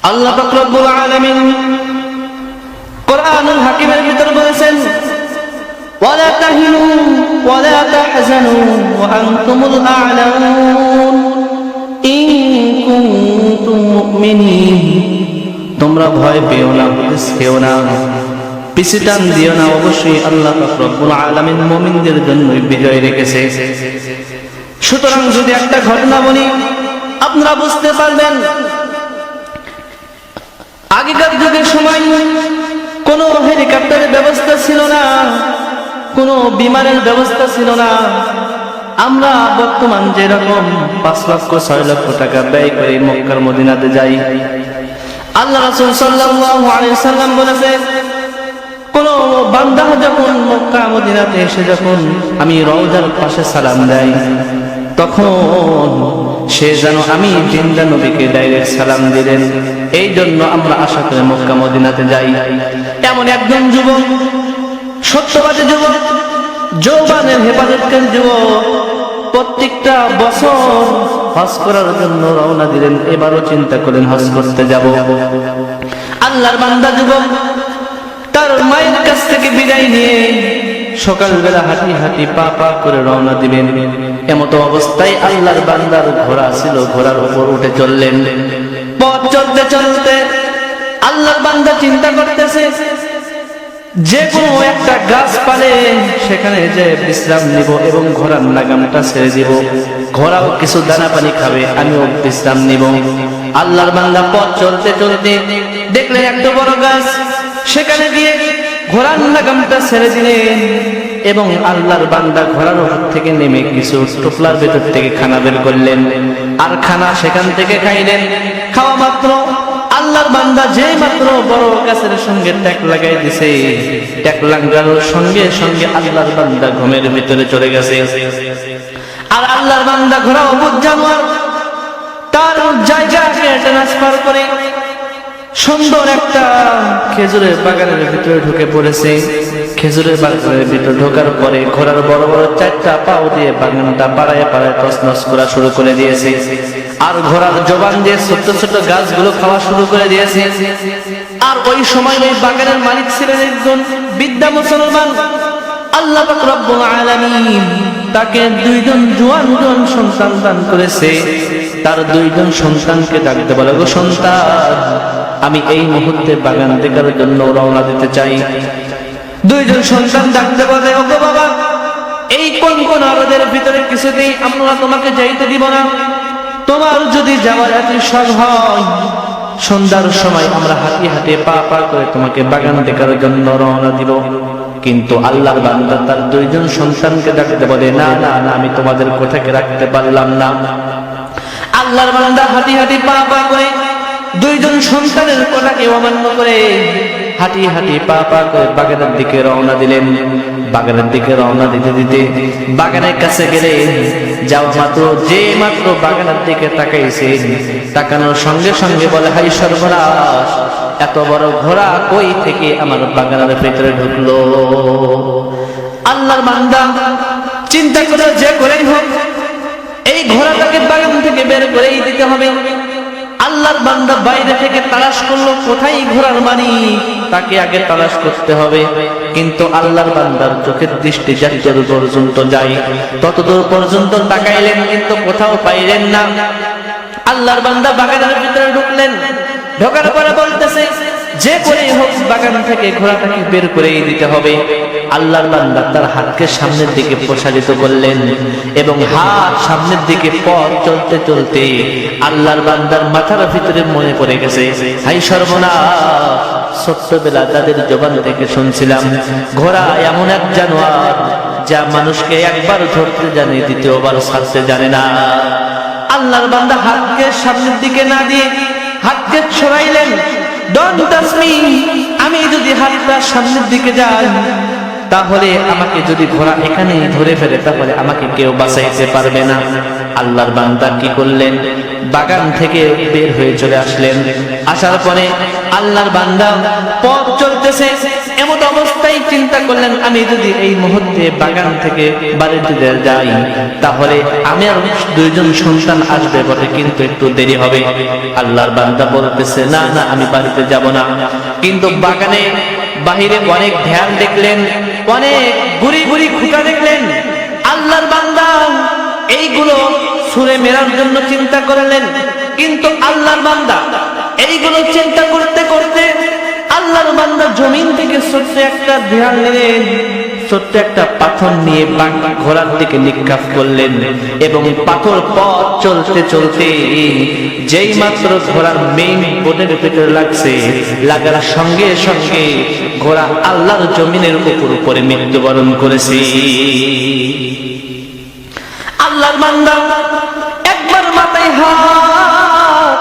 আল্লাহ পাক রব্বুল আলামিন কোরআনুল হাকিমের ভিতর বলেছেন, ওয়ালা তাহিনু ওয়ালা তাহজানু ওয়া আনতুমুল আ'লাউন ইন কুনতুম মুমিনিন। তোমরা ভয় পেও না, হতাশ হও না, পিছুটান দিও না। অবশ্যই আল্লাহ পাক রব্বুল আলামিন মুমিনদের জন্য বিজয় রেখেছে। সুতরাং যদি একটা ঘটনা বলি আপনারা বুঝতে পারবেন, আগেকার যুগের সময় কোনো হেলিকপ্টারের ব্যবস্থা ছিল না, কোনো বিমানের ব্যবস্থা ছিল না। আমরা বর্তমান যেরকম 5 লক্ষ 6 লক্ষ টাকা ব্যয় করে মক্কার মদিনাতে যাই, আল্লাহ রাসূল সাল্লাল্লাহু আলাইহি সাল্লাম বলেছেন, কোন বান্দা যখন মক্কা মদিনাতে এসে যখন আমি রওজার পাশে সালাম দেই, তখন সে যেন আমি জিন্দা নবীকে ডাইরেক্ট সালাম দিলেন। এই জন্য আমরা আশা করে মক্কা মদিনাতে যাই। এমন একজন যুবক, সত্যবাদী যুবক, যৌবনের হেফাজতকারী যুবক, প্রত্যেকটা বছর হজ করার জন্য রওনা দিলেন। এবারও চিন্তা করেন হজ করতে যাব। আল্লাহর বান্দা যুবক তার মায়ের কাছ থেকে বিদায় নিয়ে সকালবেলা হাঁটি হাঁটি পা পা করে রওনা দিবেন। এমতো অবস্থায় আল্লাহর বান্দার ঘোড়া ছিল, ঘোড়ার উপর উঠে চললেন। পথ চলতে চলতে আল্লাহর বান্দা চিন্তা করতেছে, যে কোনো একটা গাছ পালে সেখানে যে বিশ্রাম নিব এবং ঘোড়ার লাগামটা ছেড়ে দিব, ঘোড়াও কিছু দানা পানি খাবে, আমিও বিশ্রাম নিব। আল্লাহর বান্দা পথ চলতে চলতে দেখলেন একটা বড় গাছ, সেখানে গিয়ে ঘোড়ার লাগামটা ছেড়ে দিলেন এবং আল্লাহর বান্দা ঘোড়ার উপর থেকে নেমে কিছু টোপলার ভেতর থেকে খানা বের করলেন আর খানা সেখান থেকে খাইলেন। খাওয়া মাত্র আল্লাহর বান্দা যেই মাত্র বড় গাছের সঙ্গে ট্যাক লাগাই দিছে, ট্যাক লাগানোর সঙ্গে সঙ্গে আল্লাহর বান্দা ঘুমের ভিতরে চলে গেছে। আর আল্লাহর বান্দা ঘোড়া অবুঝ জানোয়ার তার জায়গাকে ট্রান্সফার করে সুন্দর একটা খেজুরের বাগানের ভিতরে ঢুকে পড়েছে। খেজুরের বাগানের ভিতরে ঢোকার পরে ঘোড়ার বড় বড় 4টা পাও দিয়ে বাগানটা পাড়ায় পাড়ায় তছনছ করা শুরু করে দিয়েছে। আর ঘোড়ার জবান দিয়ে ছোট ছোট গাছগুলো খাওয়া শুরু করে দিয়েছে। আর ওই সময় ওই বাগানের মালিক ছিলেন একজন বিদ্যা মুসলমান। আল্লাহ পাক রব্বুল আলামিন তাকে 2জন জোয়ান সন্তান দান করেছে। তার 2জন সন্তানকে ডাকতে বলে, গো সন্তান, আমি এই মুহূর্তে বাগান দেখার জন্য রওনা দিতে চাই। 2জন সন্তান ডাকতে বলে, ওগো বাবা, এই কোন আরদের ভিতরে কিছুতেই আমরা তোমাকে যাইতে দিব না। তোমার যদি যাওয়ার এত শখ হয়, সন্ধ্যার সময় আমরা হাঁটি হাঁটি পা পা করে তোমাকে বাগান দেখার জন্য রওনা দিব। কিন্তু আল্লাহর বান্দা তার 2জন সন্তানকে ডাকতে বলে, না না না, আমি তোমাদের কোথাকে রাখতে পারলাম না। আল্লাহর বান্দা হাঁটি হাঁটি পা পা করে 2জন সন্তানের কথাকে অমান্য করে হাঁটি হাঁটি পা পা করে বাগানের দিকে রওনা দিলেন। বাগানের দিকে রওনা দিতে দিতে বাগানের কাছে গেলে যাওয়া মাত্র যে মাত্র বাগানের দিকে তাকাইছে, তাকানোর সঙ্গে সঙ্গে বলে, হাই সর্বনাশ, এত বড় ঘোড়া কই থেকে আমার বাগানের ভিতরে ঢুকলো। আল্লাহর বান্দা চিন্তা করে যে করেই হোক এই ঘোড়াটাকে বাগান থেকে বের করেই দিতে হবে। আল্লাহর বান্দা বাইরে থেকে তালাশ করলো, কোথায় ঘোড়ার মালিক, তাকে আগে তালাশ করতে হবে। কিন্তু আল্লাহর বান্দার চোখের দৃষ্টি যতদূর পর্যন্ত যায় ততদূর পর্যন্ত তাকাইলেন, কিন্তু কোথাও পাইলেন না। আল্লাহর বান্দা বাগানের ভিতরে ঢুকলেন। ঢোকার পরে বলতেছে, যে করে হোক বাগান থেকে ঘোড়াটাকে বের করেই দিতে হবে। আল্লাহর বান্দা তার হাতকে সামনের দিকে প্রসারিত করলেন এবং হাত সামনের দিকে পথ চলতে চলতে আল্লাহর বান্দার মাথার ভিতরে মনে পড়ে গেছে, হাই সর্বনাশ, ছোট্টবেলা তাদের জবান থেকে শুনছিলাম ঘোড়া এমন এক জানোয়ার যা মানুষকে একবার ধরতে জানে, দ্বিতীয়বার ছাড়তে জানে না। আল্লাহর বান্দা হাতকে সামনের দিকে না দিয়ে হাতকে ছড়াইলেন। ডোন্ট টাচ মি, আমি যদি হাতটা সামনের দিকে যাই তাহলে আমাকে যদি ঘোড়া এখানেই ধরে ফেলে তাহলে আমাকে কেউ বাঁচাইতে পারবে না। আল্লাহর বান্দা কি করলেন, বাগান থেকে বের হয়ে চলে আসলেন। আসার পরে আল্লাহর বান্দা পথ চলতেছে, এমন অবস্থায় চিন্তা করলেন আমি যদি এই মুহূর্তে বাগান থেকে বাড়িতে যাই তাহলে আমার দুইজন সন্তান আসবে বটে, কিন্তু একটু দেরি হবে। আল্লাহর বান্দা বলতেছে না না আমি বাড়িতে যাব না। কিন্তু বাগানে বাহিরে অনেক ধ্যান দেখলেন, অনেক বুড়ি বুড়ি খুঁটা দেখলেন। আল্লাহর বান্দা এইগুলো ছুঁড়ে মেরার জন্য চিন্তা করলেন, কিন্তু আল্লাহর বান্দা এইগুলো চিন্তা করতে করতে আল্লাহর বান্দা জমিন থেকে ছোট্ট একটা ধ্যান নিলেন, ছোট্ট একটা পাথর নিয়ে ঘোড়ার দিকে নিক্ষেপ করলেন এবং পাথর পথ চলতে চলতে যেই মাত্র ঘোড়ার মেইন বোনের ভিতরে লাগছে, লাগার সঙ্গে সঙ্গে ঘোড়া আল্লাহর জমিনের উপরে মৃত্যুবরণ করেছে। আল্লাহর বান্দা একবার মাথায় হাত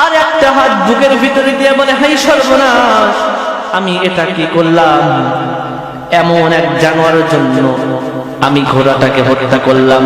আর একটা হাত বুকের ভিতরে দিয়ে বলে হাই সর্বনাশ, আমি এটা কি করলাম? এমন এক জানোয়ারের জন্য আমি ঘোড়াটাকে হত্যা করলাম।